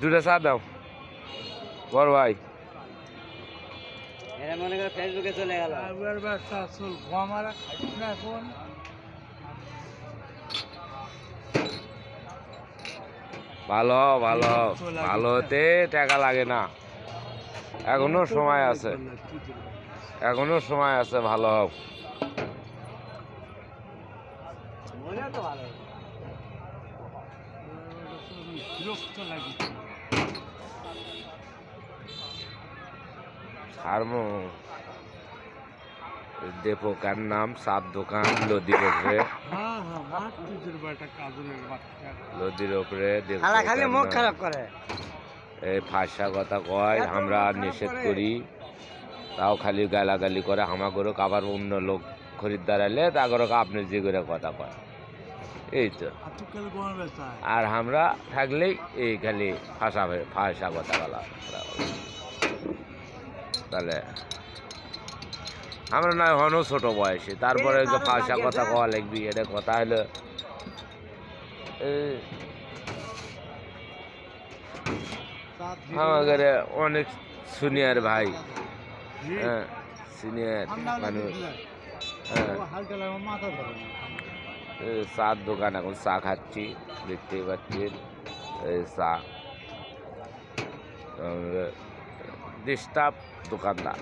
দুটো চা দাও বড় ভাই। এরা মনে করে ফেসবুকে চলে গেল। ভালো ভালো ভালো হতে টাকা লাগে না, এখনো সময় আছে, এখনো সময় আছে, ভালো হোক। দীপকার নাম সাত দোকান লদির উপরে, লদির উপরে খালি মুখ খারাপ করে, এই ফাঁসা কথা কয়, আমরা নিষেধ করি তাও খালি গালাগালি করে। হামা করে আবার অন্য লোক খরিদ্দার এলে তা করে আপনি যে করে কথা কয়, এই তো। আর আমরা থাকলেই এই খালি ফাঁসা কথা বলা। তাহলে আমরা নয় হনও ছোট বয়সে, তারপরে ফাঁসা কথা কওয়া লাগবি, এটা কথা হলো আমাদের অনেক সিনিয়র ভাই, হ্যাঁ সিনিয়র মানুষ, হ্যাঁ চার দোকান এখন চা খাচ্ছি, দেখতেই পাচ্ছেন এই চা। ডিস্টার্ব দোকানদার,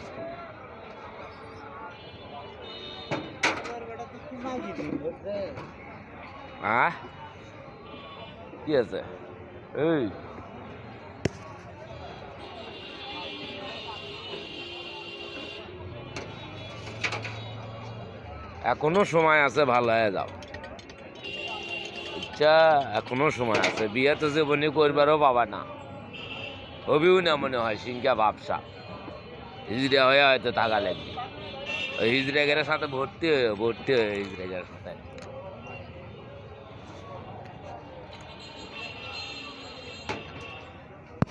হ্যাঁ কি আছে এই এখনো সময় আছে, ভালো হয়ে যাও। আচ্ছা এখনো সময় আছে, বিয়ে তো জীবনে করবারও পাবা না, হবিও না মনে হয় সিংকা ব্যবসা হিজড়া হয়ে হয়তো থাকা লাগবে, ওই হিজড়াগের সাথে ভর্তি হয়ে হিজড়াগের সাথে।